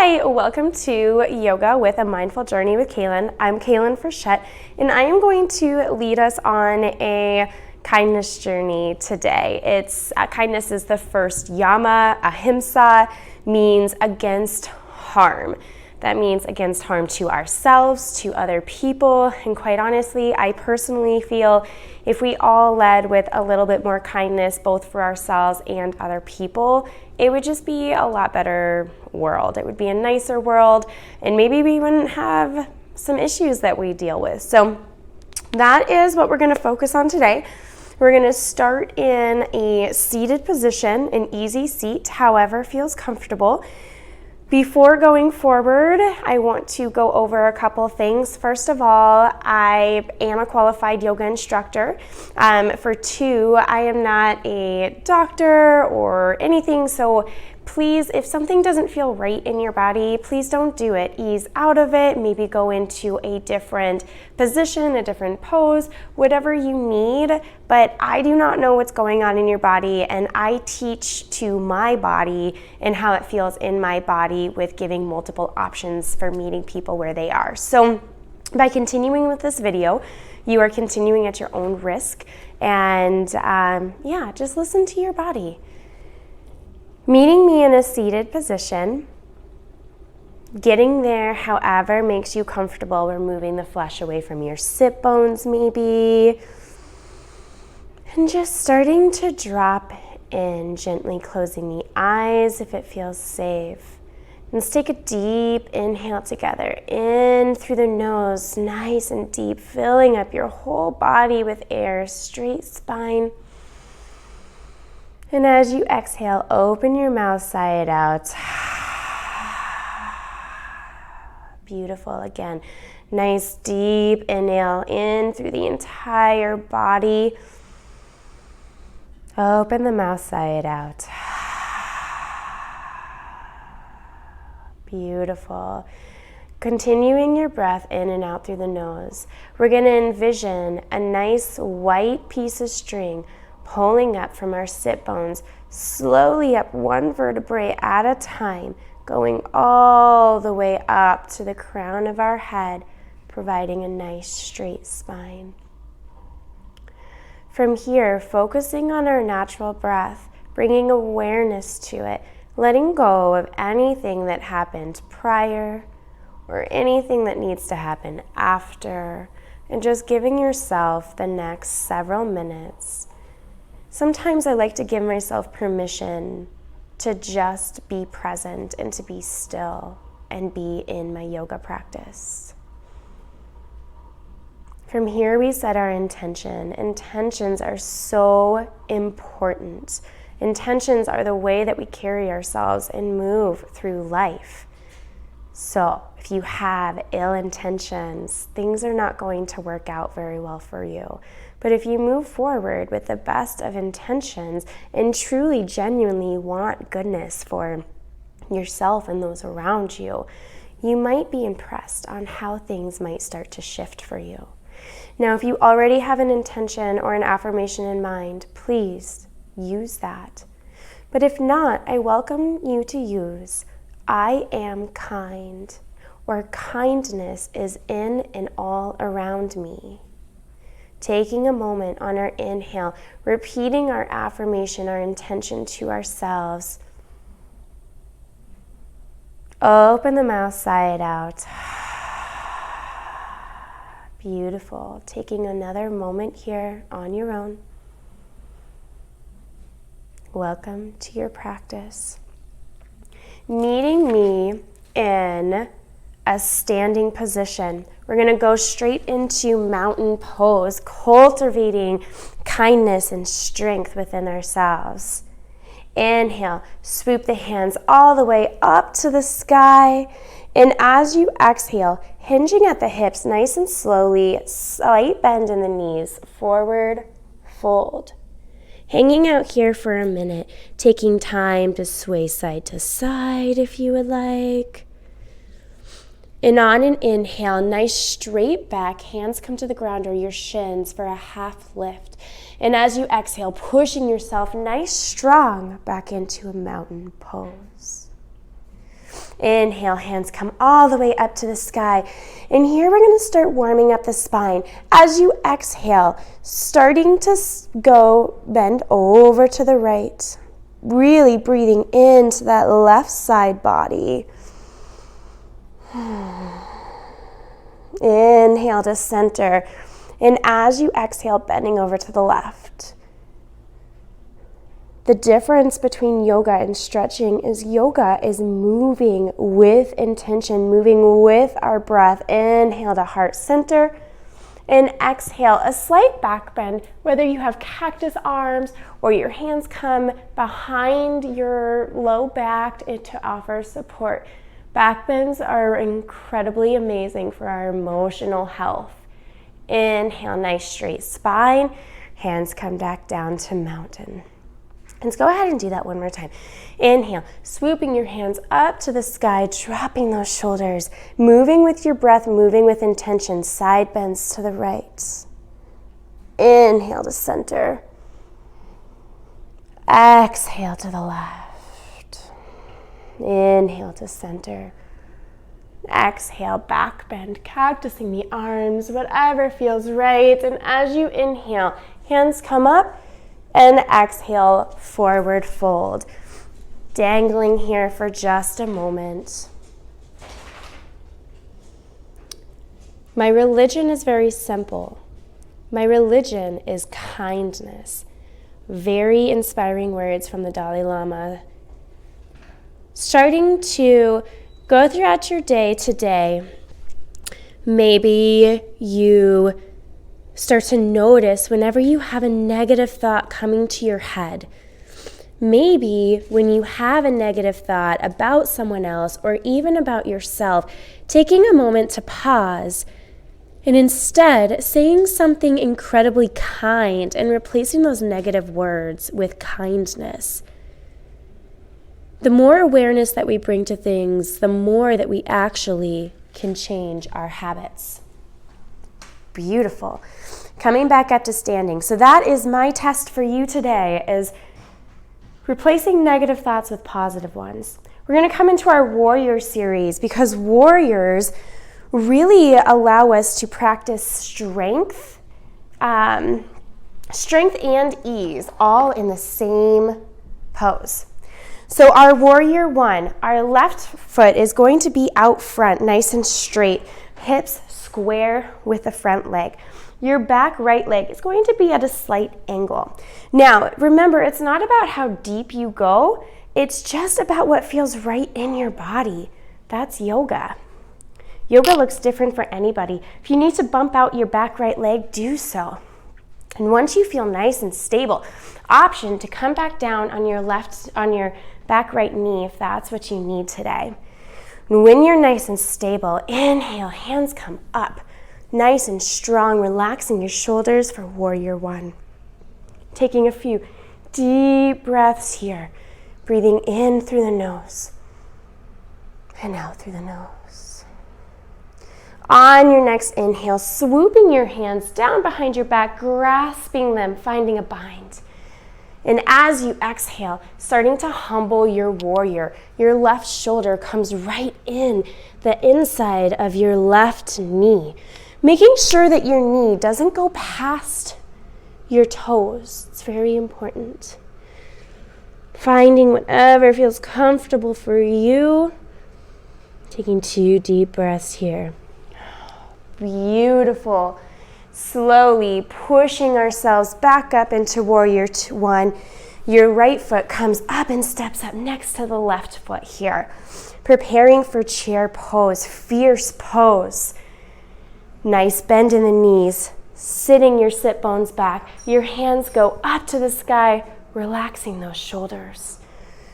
Hi, welcome to Yoga with a Mindful Journey with Kaylin. I'm Kaylin Frechette, and I am going to lead us on a kindness journey today. Kindness is the first Yama. Ahimsa means against harm. That means against harm to ourselves, to other people, and quite honestly, I personally feel if we all led with a little bit more kindness, both for ourselves and other people, it would just be a lot better world. It would be a nicer world, and maybe we wouldn't have some issues that we deal with. So that is what we're going to focus on today. We're going to start in a seated position, an easy seat, however feels comfortable. Before going forward, I want to go over a couple things. First of all, I am a qualified yoga instructor. For two, I am not a doctor or anything, so please, if something doesn't feel right in your body, please don't do it. Ease out of it, maybe go into a different position, a different pose, whatever you need. But I do not know what's going on in your body, and I teach to my body and how it feels in my body with giving multiple options for meeting people where they are. So by continuing with this video, you are continuing at your own risk, and just listen to your body. Meeting me in a seated position, getting there however makes you comfortable, removing the flesh away from your sit bones maybe, and just starting to drop in, gently closing the eyes if it feels safe. Let's take a deep inhale together, in through the nose, nice and deep, filling up your whole body with air, straight spine. And as you exhale, open your mouth side out. Beautiful. Again, nice deep inhale in through the entire body. Open the mouth side out. Beautiful. Continuing your breath in and out through the nose. We're going to envision a nice white piece of string pulling up from our sit bones, slowly up one vertebrae at a time, going all the way up to the crown of our head, providing a nice straight spine. From here, focusing on our natural breath, bringing awareness to it, letting go of anything that happened prior or anything that needs to happen after, and just giving yourself the next several minutes. Sometimes I like to give myself permission to just be present and to be still and be in my yoga practice. From here, we set our intention. Intentions are so important. Intentions are the way that we carry ourselves and move through life. So if you have ill intentions, things are not going to work out very well for you. But if you move forward with the best of intentions and truly, genuinely want goodness for yourself and those around you, you might be impressed on how things might start to shift for you. Now, if you already have an intention or an affirmation in mind, please use that. But if not, I welcome you to use I am kind, or kindness is in and all around me. Taking a moment on our inhale, repeating our affirmation, our intention to ourselves. Open the mouth side out. Beautiful. Taking another moment here on your own. Welcome to your practice. Meeting me in a standing position. We're going to go straight into mountain pose, cultivating kindness and strength within ourselves. Inhale, swoop the hands all the way up to the sky. And as you exhale, hinging at the hips nice and slowly, slight bend in the knees, forward fold. Hanging out here for a minute, taking time to sway side to side if you would like. And on an inhale, nice straight back, hands come to the ground or your shins for a half lift. And as you exhale, pushing yourself nice strong back into a mountain pose. Inhale, hands come all the way up to the sky. And here we're going to start warming up the spine. As you exhale, starting to go bend over to the right. Really breathing into that left side body. Inhale to center. And as you exhale, bending over to the left. The difference between yoga and stretching is yoga is moving with intention, moving with our breath. Inhale to heart center. And exhale, a slight back bend, whether you have cactus arms or your hands come behind your low back to offer support. Back bends are incredibly amazing for our emotional health. Inhale, nice straight spine. Hands come back down to mountain. Let's go ahead and do that one more time. Inhale, swooping your hands up to the sky, dropping those shoulders, moving with your breath, moving with intention, side bends to the right. Inhale to center. Exhale to the left. Inhale to center. Exhale, back bend, cactusing the arms, whatever feels right. And as you inhale, hands come up. And exhale, forward fold. Dangling here for just a moment. My religion is very simple. My religion is kindness. Very inspiring words from the Dalai Lama. Starting to go throughout your day today, maybe you start to notice whenever you have a negative thought coming to your head. Maybe when you have a negative thought about someone else or even about yourself, taking a moment to pause and instead saying something incredibly kind and replacing those negative words with kindness. The more awareness that we bring to things, the more that we actually can change our habits. Beautiful. Coming back up to standing. So that is my test for you today, is replacing negative thoughts with positive ones. We're going to come into our warrior series because warriors really allow us to practice strength and ease all in the same pose. So our warrior one, our left foot is going to be out front, nice and straight, hips square with the front leg. Your back right leg is going to be at a slight angle. Now, remember, it's not about how deep you go. It's just about what feels right in your body. That's yoga. Yoga looks different for anybody. If you need to bump out your back right leg, do so. And once you feel nice and stable, option to come back down on your back right knee if that's what you need today. And when you're nice and stable, inhale, hands come up. Nice and strong, relaxing your shoulders for warrior one. Taking a few deep breaths here. Breathing in through the nose and out through the nose. On your next inhale, swooping your hands down behind your back, grasping them, finding a bind. And as you exhale, starting to humble your warrior, your left shoulder comes right in the inside of your left knee, making sure that your knee doesn't go past your toes. It's very important. Finding whatever feels comfortable for you. Taking 2 deep breaths here. Beautiful. Slowly pushing ourselves back up into warrior one. Your right foot comes up and steps up next to the left foot here. Preparing for chair pose, fierce pose. Nice bend in the knees, sitting your sit bones back. Your hands go up to the sky, relaxing those shoulders.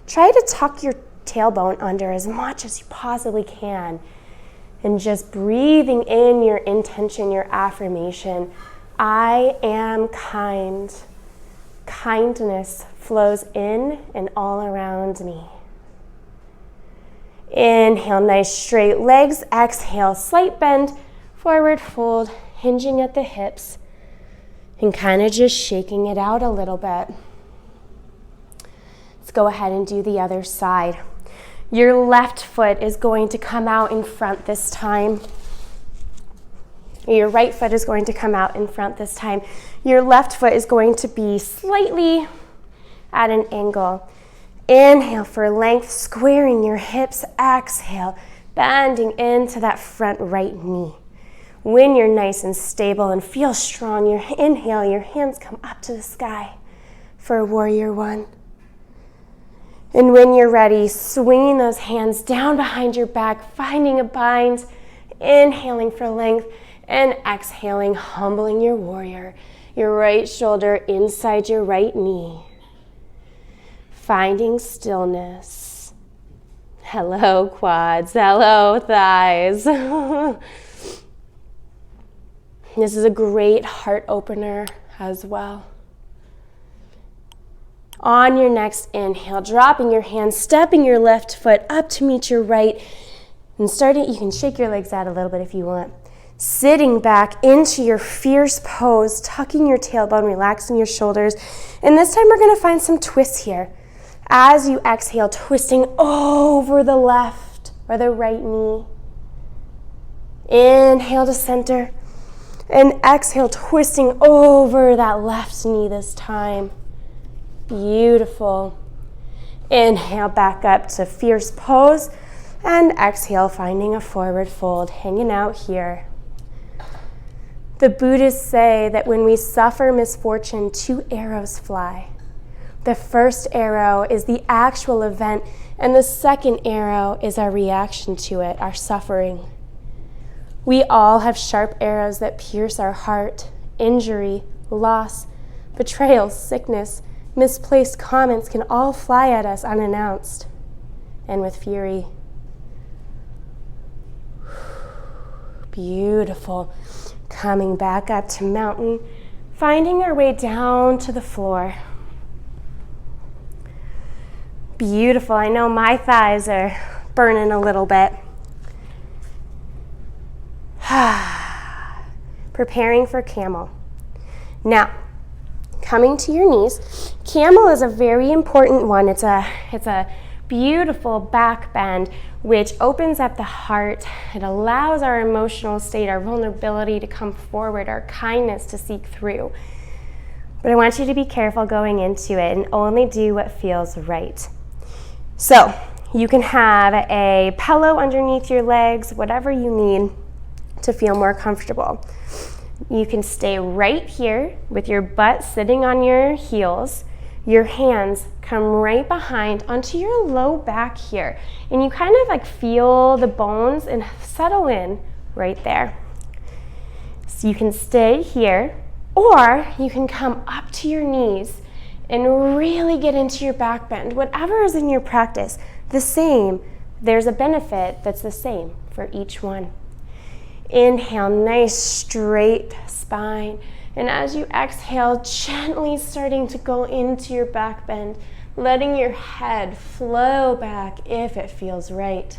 Try to tuck your tailbone under as much as you possibly can. And just breathing in your intention, your affirmation. I am kind. Kindness flows in and all around me. Inhale, nice straight legs. Exhale, slight bend, forward fold, hinging at the hips. And kind of just shaking it out a little bit. Let's go ahead and do the other side. Your left foot is going to come out in front this time. Your right foot is going to come out in front this time. Your left foot is going to be slightly at an angle. Inhale for length, squaring your hips. Exhale, bending into that front right knee. When you're nice and stable and feel strong, you inhale, your hands come up to the sky for warrior one. And when you're ready, swinging those hands down behind your back, finding a bind, inhaling for length, and exhaling, humbling your warrior. Your right shoulder inside your right knee. Finding stillness. Hello, quads. Hello, thighs. This is a great heart opener as well. On your next inhale, dropping your hands, stepping your left foot up to meet your right, and you can shake your legs out a little bit if you want. Sitting back into your fierce pose, tucking your tailbone, relaxing your shoulders. And this time we're going to find some twists here. As you exhale, twisting over the left or the right knee. Inhale to center. And exhale, twisting over that left knee this time. Beautiful. Inhale back up to fierce pose. And exhale, finding a forward fold, hanging out here. The Buddhists say that when we suffer misfortune, 2 arrows fly. The first arrow is the actual event, and the second arrow is our reaction to it, our suffering. We all have sharp arrows that pierce our heart. Injury, loss, betrayal, sickness, misplaced comments can all fly at us unannounced and with fury. Beautiful. Coming back up to mountain, finding our way down to the floor. Beautiful. I know my thighs are burning a little bit. Preparing for camel. Now, coming to your knees, camel is a very important one. It's a beautiful back bend which opens up the heart. It allows our emotional state, our vulnerability to come forward, our kindness to seek through. But I want you to be careful going into it and only do what feels right. So you can have a pillow underneath your legs, whatever you need to feel more comfortable. You can stay right here with your butt sitting on your heels. Your hands come right behind onto your low back here. And you kind of like feel the bones and settle in right there. So you can stay here, or you can come up to your knees and really get into your back bend. Whatever is in your practice, the same. There's a benefit that's the same for each one. Inhale, nice straight spine. And as you exhale, gently starting to go into your back bend, letting your head flow back if it feels right.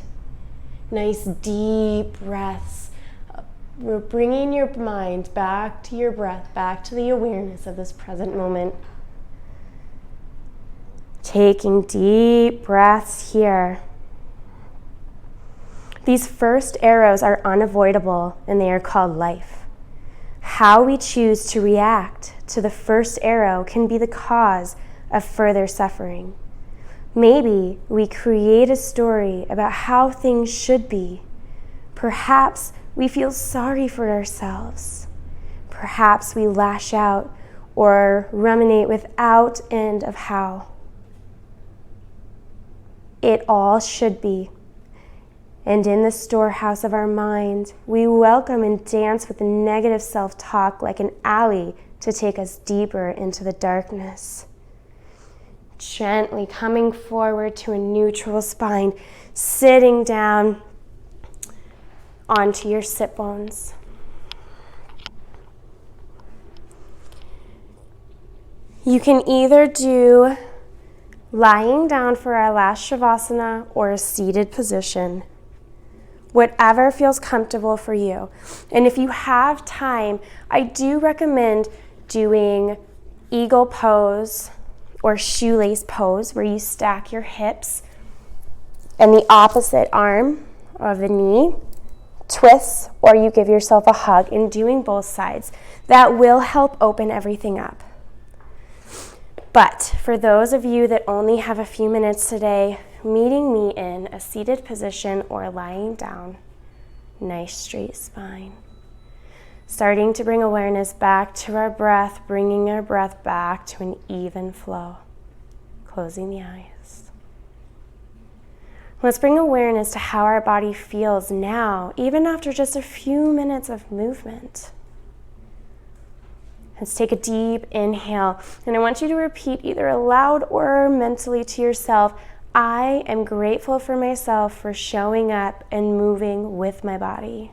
Nice deep breaths. We're bringing your mind back to your breath, back to the awareness of this present moment. Taking deep breaths here. These first arrows are unavoidable, and they are called life. How we choose to react to the first arrow can be the cause of further suffering. Maybe we create a story about how things should be. Perhaps we feel sorry for ourselves. Perhaps we lash out or ruminate without end of how. It all should be. And in the storehouse of our mind, we welcome and dance with the negative self-talk like an alley to take us deeper into the darkness. Gently coming forward to a neutral spine, sitting down onto your sit bones. You can either do lying down for our last shavasana or a seated position. Whatever feels comfortable for you. And if you have time, I do recommend doing eagle pose or shoelace pose, where you stack your hips And the opposite arm of the knee twists, or you give yourself a hug. In doing both sides, that will help open everything up. But for those of you that only have a few minutes today, meeting me in a seated position or lying down, nice straight spine. Starting to bring awareness back to our breath, bringing our breath back to an even flow. Closing the eyes. Let's bring awareness to how our body feels now, even after just a few minutes of movement. Let's take a deep inhale, and I want you to repeat either aloud or mentally to yourself, I am grateful for myself for showing up and moving with my body.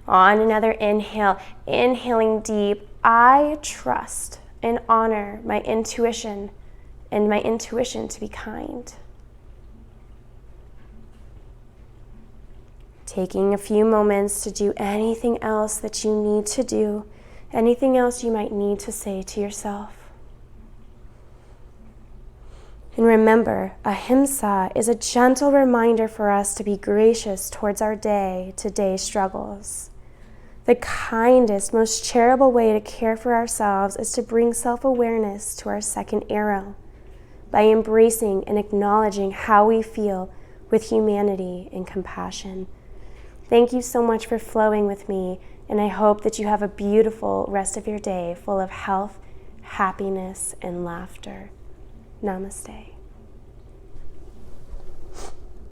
On another inhale, inhaling deep, I trust and honor my intuition and my intuition to be kind. Taking a few moments to do anything else that you need to do, anything else you might need to say to yourself. And remember, Ahimsa is a gentle reminder for us to be gracious towards our day-to-day struggles. The kindest, most charitable way to care for ourselves is to bring self-awareness to our second arrow by embracing and acknowledging how we feel with humanity and compassion. Thank you so much for flowing with me, and I hope that you have a beautiful rest of your day full of health, happiness, and laughter. Namaste.